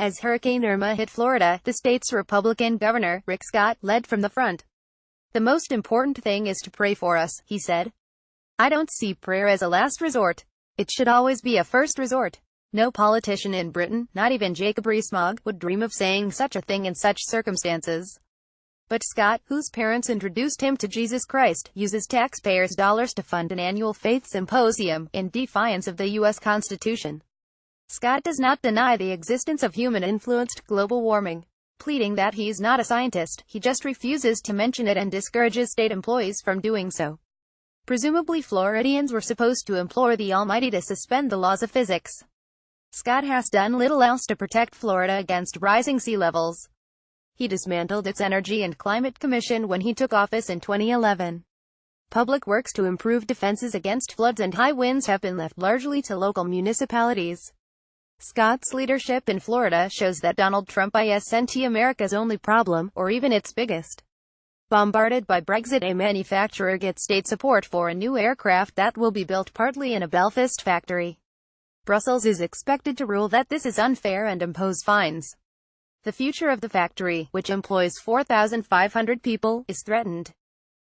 As Hurricane Irma hit Florida, the state's Republican governor, Rick Scott, led from the front. "The most important thing is to pray for us," he said. "I don't see prayer as a last resort. It should always be a first resort." No politician in Britain, not even Jacob Rees-Mogg, would dream of saying such a thing in such circumstances. But Scott, whose parents introduced him to Jesus Christ, uses taxpayers' dollars to fund an annual faith symposium, in defiance of the U.S. Constitution. Scott does not deny the existence of human-influenced global warming, pleading that he's not a scientist. He just refuses to mention it and discourages state employees from doing so. Presumably Floridians were supposed to implore the Almighty to suspend the laws of physics. Scott has done little else to protect Florida against rising sea levels. He dismantled its Energy and Climate Commission when he took office in 2011. Public works to improve defenses against floods and high winds have been left largely to local municipalities. Scott's leadership in Florida shows that Donald Trump isn't America's only problem, or even its biggest. Bombarded by Brexit, a manufacturer gets state support for a new aircraft that will be built partly in a Belfast factory. Brussels is expected to rule that this is unfair and impose fines. The future of the factory, which employs 4,500 people, is threatened.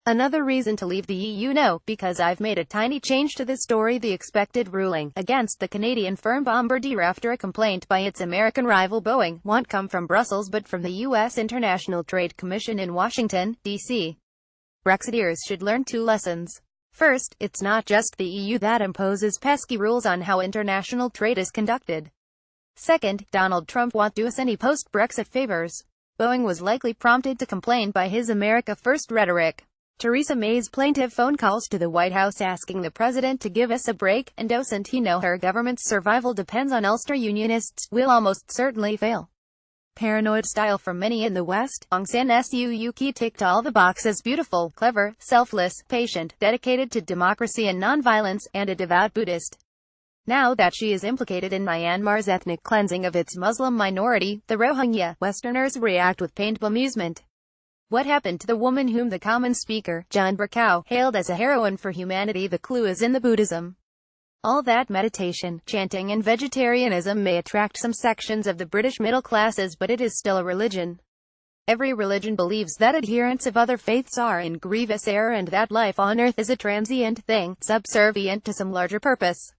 Another reason to leave the EU? No, because I've made a tiny change to this story. The expected ruling against the Canadian firm Bombardier after a complaint by its American rival Boeing won't come from Brussels but from the U.S. International Trade Commission in Washington, D.C. Brexiteers should learn two lessons. First, it's not just the EU that imposes pesky rules on how international trade is conducted. Second, Donald Trump won't do us any post-Brexit favors. Boeing was likely prompted to complain by his America First rhetoric. Theresa May's plaintive phone calls to the White House asking the president to give us a break, and doesn't he know her government's survival depends on Ulster Unionists, will almost certainly fail. Paranoid style from many in the West, Aung San Suu Kyi ticked all the boxes: beautiful, clever, selfless, patient, dedicated to democracy and nonviolence, and a devout Buddhist. Now that she is implicated in Myanmar's ethnic cleansing of its Muslim minority, the Rohingya, Westerners react with pained bemusement. What happened to the woman whom the common speaker, John Bercow, hailed as a heroine for humanity? The clue is in the Buddhism. All that meditation, chanting and vegetarianism may attract some sections of the British middle classes, but it is still a religion. Every religion believes that adherents of other faiths are in grievous error and that life on earth is a transient thing, subservient to some larger purpose.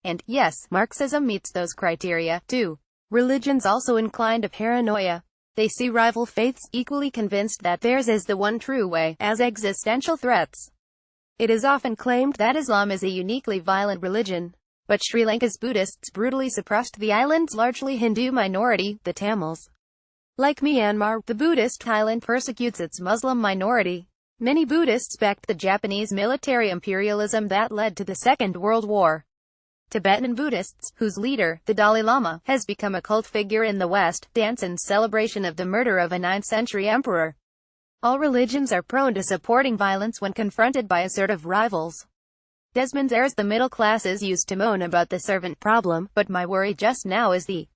And, yes, Marxism meets those criteria, too. Religions also incline to paranoia. They see rival faiths, equally convinced that theirs is the one true way, as existential threats. It is often claimed that Islam is a uniquely violent religion. But Sri Lanka's Buddhists brutally suppressed the island's largely Hindu minority, the Tamils. Like Myanmar, the Buddhist island persecutes its Muslim minority. Many Buddhists backed the Japanese military imperialism that led to the Second World War. Tibetan Buddhists, whose leader, the Dalai Lama, has become a cult figure in the West, dance in celebration of the murder of a 9th-century emperor. All religions are prone to supporting violence when confronted by assertive rivals. Desmond's heirs. The middle classes used to moan about the servant problem, but my worry just now is the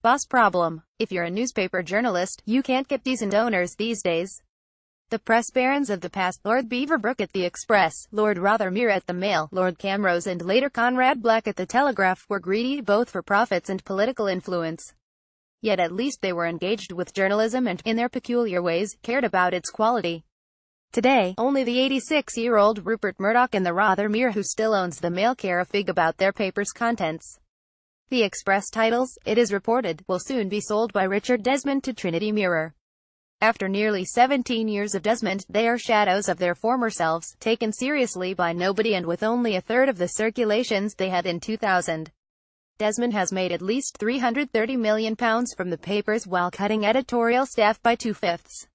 boss problem. If you're a newspaper journalist, you can't get decent owners these days. The press barons of the past, Lord Beaverbrook at the Express, Lord Rothermere at the Mail, Lord Camrose and later Conrad Black at the Telegraph, were greedy both for profits and political influence. Yet at least they were engaged with journalism and, in their peculiar ways, cared about its quality. Today, only the 86-year-old Rupert Murdoch and the Rothermere who still owns the Mail care a fig about their paper's contents. The Express titles, it is reported, will soon be sold by Richard Desmond to Trinity Mirror. After nearly 17 years of Desmond, they are shadows of their former selves, taken seriously by nobody and with only a third of the circulations they had in 2000. Desmond has made at least £330 million from the papers while cutting editorial staff by 2/5.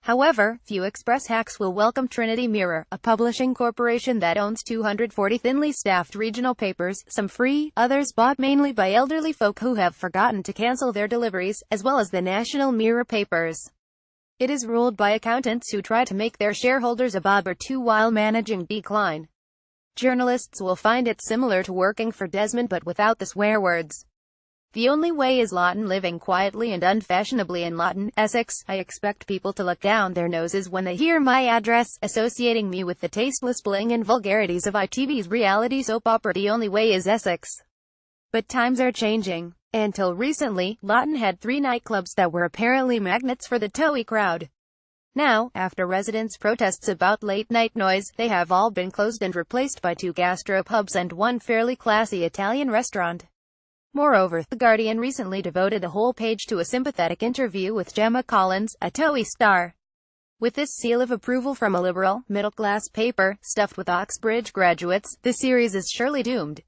However, few Express hacks will welcome Trinity Mirror, a publishing corporation that owns 240 thinly staffed regional papers, some free, others bought mainly by elderly folk who have forgotten to cancel their deliveries, as well as the National Mirror papers. It is ruled by accountants who try to make their shareholders a bob or two while managing decline. Journalists will find it similar to working for Desmond but without the swear words. The only way is Lawton, living quietly and unfashionably in Lawton, Essex. I expect people to look down their noses when they hear my address, associating me with the tasteless bling and vulgarities of ITV's reality soap opera The Only Way is Essex. But times are changing. Until recently, Lawton had 3 nightclubs that were apparently magnets for the Towie crowd. Now, after residents' protests about late-night noise, they have all been closed and replaced by 2 gastropubs and 1 fairly classy Italian restaurant. Moreover, The Guardian recently devoted a whole page to a sympathetic interview with Gemma Collins, a Towie star. With this seal of approval from a liberal, middle-class paper, stuffed with Oxbridge graduates, the series is surely doomed.